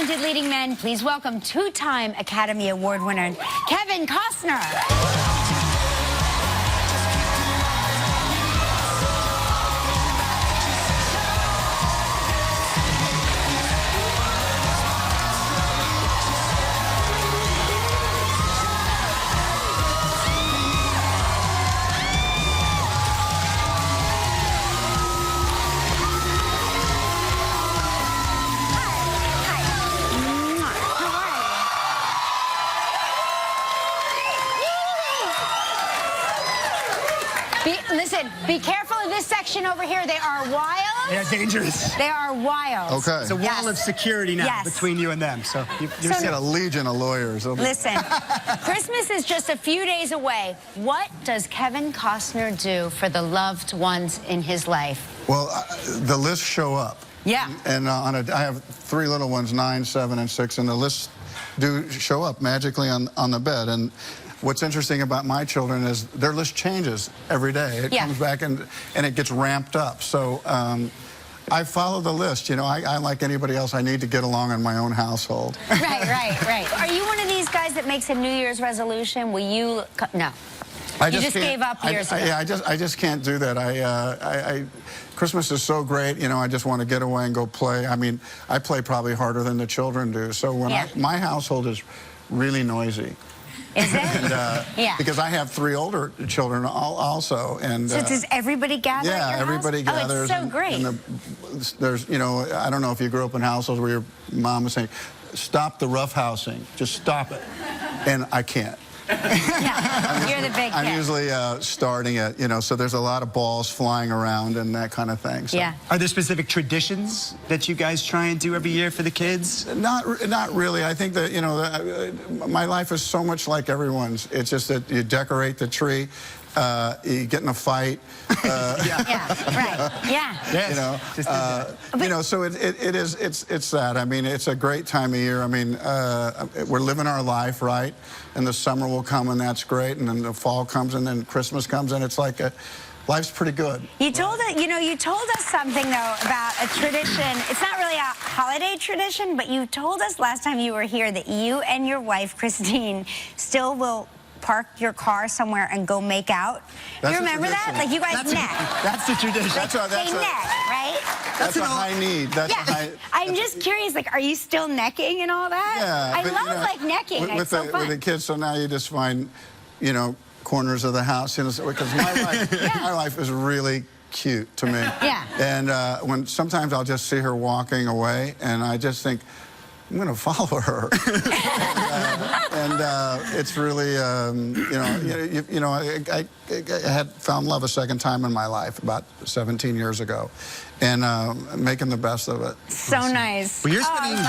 talented leading men, please welcome two-time Academy Award winner, Kevin Costner. Listen, be careful of this section over here. They are wild. They're dangerous. They are wild. Okay. It's a wall of security now between you and them. So you're got a legion of lawyers. Listen, Christmas is just a few days away. What does Kevin Costner do for the loved ones in his life? Well, the lists show up. Yeah. And I have 3 little ones, 9, 7, and 6, and the lists do show up magically on the bed. And what's interesting about my children is their list changes every day. It comes back and it gets ramped up. So I follow the list. You know, I like anybody else, I need to get along in my own household. Right. Are you one of these guys that makes a New Year's resolution? Will you? No. You just gave up years ago. Yeah, I just can't do that. Christmas is so great, you know, I just want to get away and go play. I mean, I play probably harder than the children do. So when my household is really noisy. Is it? And, because I have 3 older children also. And so does everybody gather at your everybody house? gathers. Oh, it's so great. And there's, you know, I don't know if you grew up in households where your mom was saying, stop the roughhousing, just stop it. And I can't. You're the big kid. I'm usually starting it, you know, so there's a lot of balls flying around and that kind of thing. So. Yeah. Are there specific traditions that you guys try and do every year for the kids? Not really. I think that, you know, my life is so much like everyone's. It's just that you decorate the tree, you get in a fight. You know, so it's that. I mean, it's a great time of year. I mean, we're living our life, right? And the summer will come, and that's great. And then the fall comes, and then Christmas comes, and it's like life's pretty good. You told it. You know, you told us something though about a tradition. It's not really a holiday tradition, but you told us last time you were here that you and your wife Christine still will park your car somewhere and go make out. You remember that? Like you guys neck. That's the tradition. They neck, right? That's a high need. I'm just curious, like, are you still necking and all that? Yeah. I love, like, necking. It's so fun. With the kids, so now you just find, you know, corners of the house, you know, because my life is really cute to me. Yeah. And sometimes I'll just see her walking away, and I just think, I'm going to follow her. It's really, you know, I had found love a second time in my life about 17 years ago, and making the best of it. So nice. Well, you're spending.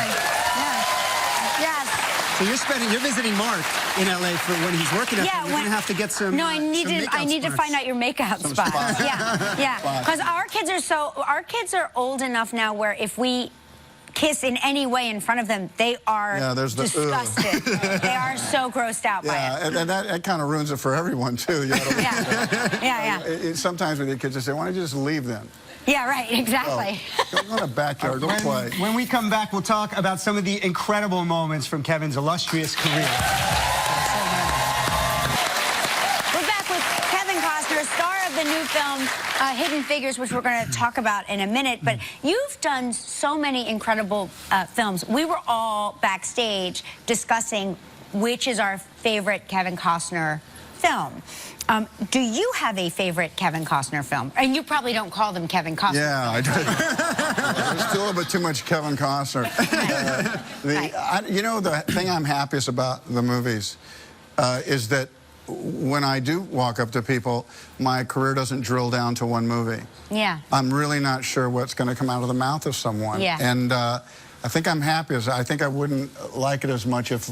So you're visiting Mark in LA for when he's working up there. You're gonna have to get some. No, I need to find out your makeout spot. Because our kids are old enough now where if we kiss in any way in front of them, they are disgusted. They are so grossed out by it. And that kind of ruins it for everyone too. Sometimes with your kids, they say, "Why don't you just leave them?" Yeah, right, exactly. Go in the backyard, go play. When we come back, we'll talk about some of the incredible moments from Kevin's illustrious career. We're back with Kevin Costner, star of the new film, Hidden Figures, which we're going to talk about in a minute. But you've done so many incredible films. We were all backstage discussing which is our favorite Kevin Costner film. Do you have a favorite Kevin Costner film? And you probably don't call them Kevin Costner. Yeah, I do. There's still a bit too much Kevin Costner. You know, the thing I'm happiest about the movies is that when I do walk up to people, my career doesn't drill down to one movie. Yeah. I'm really not sure what's going to come out of the mouth of someone. Yeah. And I think I'm happiest. I think I wouldn't like it as much if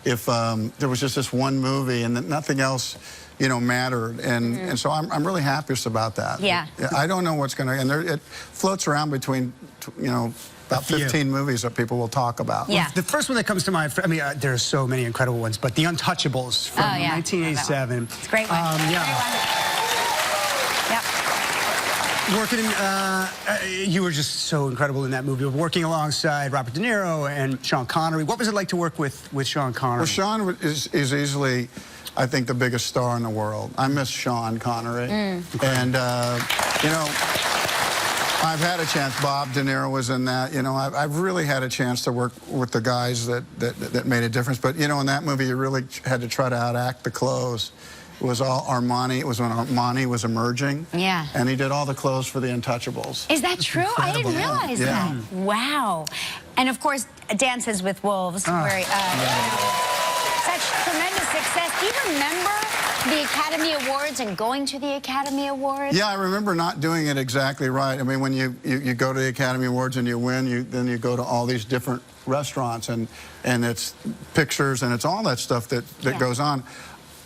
there was just this one movie and that nothing else, you know, mattered. And so I'm really happiest about that. Yeah. I don't know what's going to, and it floats around between, you know, about 15 movies that people will talk about. Yeah. Well, the first one that comes to mind, I mean, there are so many incredible ones, but The Untouchables from 1987. It's a great one. Working, you were just so incredible in that movie. Working alongside Robert De Niro and Sean Connery. What was it like to work with Sean Connery? Well, Sean is easily, I think, the biggest star in the world. I miss Sean Connery. And, you know, I've had a chance. Bob De Niro was in that. You know, I've really had a chance to work with the guys that made a difference. But, you know, in that movie, you really had to try to outact the clothes. It was all Armani. It was when Armani was emerging. Yeah. And he did all the clothes for the Untouchables. Is that true? I didn't realize that. Wow. And of course, Dances with Wolves, where you know, such tremendous success. Do you remember the Academy Awards and going to the Academy Awards? Yeah, I remember not doing it exactly right. I mean, when you go to the Academy Awards and you win, then you go to all these different restaurants and it's pictures and it's all that stuff that goes on.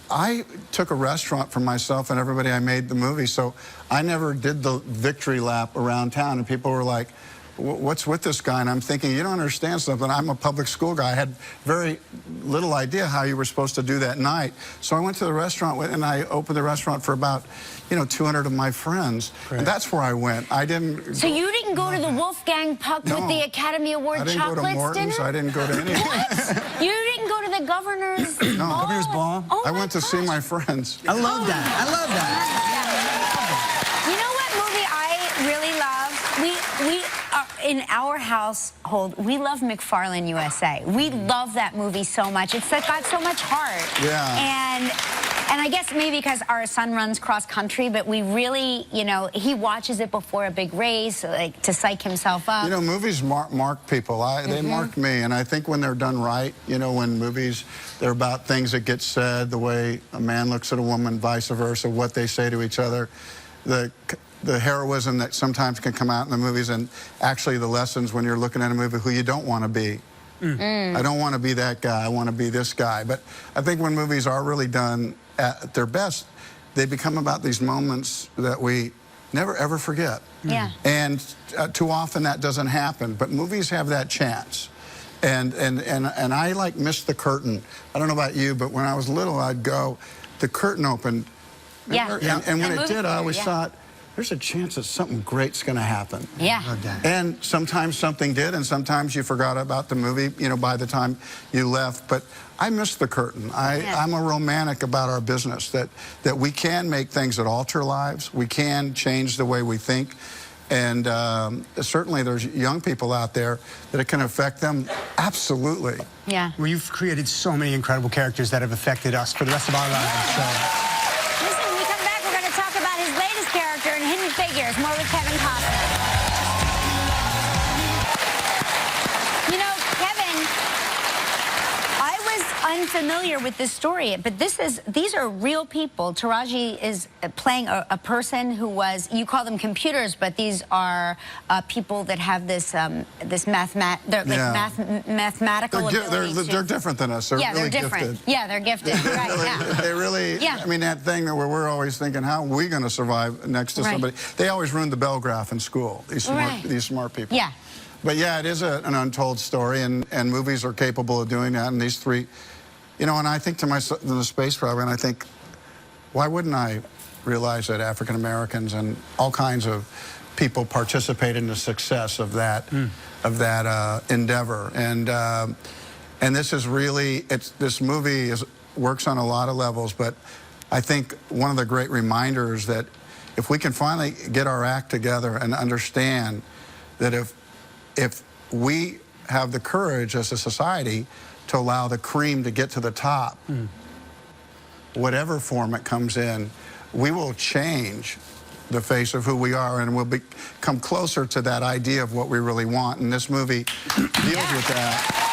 I took a restaurant for myself and everybody I made the movie, so I never did the victory lap around town, and people were like, what's with this guy? And I'm thinking, you don't understand something. I'm a public school guy. I had very little idea how you were supposed to do that night. So I went to the restaurant and I opened the restaurant for about, you know, 200 of my friends. Right. And that's where I went. I didn't. So you didn't go to the Wolfgang Puck with the Academy Award chocolates dinner? I didn't go to Morton's. I didn't go to any. What? You didn't go to the governor's ball? Governor's ball? Oh, I went to see my friends. I love that. I love that. You know what movie I really love? We in our household, we love McFarlane USA. We love that movie so much. It's got so much heart. Yeah. And I guess maybe because our son runs cross country, but we really, you know, he watches it before a big race, like to psych himself up. You know, movies mark people. They marked me, and I think when they're done right, you know, when movies, they're about things that get said, the way a man looks at a woman, vice versa, what they say to each other, the heroism that sometimes can come out in the movies, and actually the lessons when you're looking at a movie who you don't want to be. I don't want to be that guy. I want to be this guy. But I think when movies are really done at their best, they become about these moments that we never ever forget. Yeah. And too often that doesn't happen. But movies have that chance. And I like missed the curtain. I don't know about you, but when I was little, I'd go, the curtain opened. Yeah. And when it did, I always thought, there's a chance that something great's going to happen. Yeah. And sometimes something did, and sometimes you forgot about the movie, you know, by the time you left. But I missed the curtain. I'm a romantic about our business, that we can make things that alter lives. We can change the way we think. And certainly there's young people out there that it can affect them. Absolutely. Yeah. Well, you've created so many incredible characters that have affected us for the rest of our lives. So. Listen, when we come back, we're going to talk about his latest character in Hidden Figures. More with Kevin Costner. You know, Kevin, I was unfamiliar with this story, but these are real people. Taraji is playing a person who was, you call them computers, but these are people that have this mathematical ability. They're different than us. They're really they're different. gifted. Yeah, they're gifted. Right, They really, I mean, that thing where we're always thinking, how are we going to survive next to somebody? They always ruined the bell graph in school, these smart people. Yeah. But yeah, it is an untold story, and movies are capable of doing that. And these three, you know, and I think to myself in the space program, I think, why wouldn't I realize that African Americans and all kinds of people participate in the success of that endeavor? And this is really, this movie works on a lot of levels, but I think one of the great reminders that if we can finally get our act together and understand that if we have the courage as a society to allow the cream to get to the top, whatever form it comes in, we will change the face of who we are, and we'll come closer to that idea of what we really want. And this movie deals with that.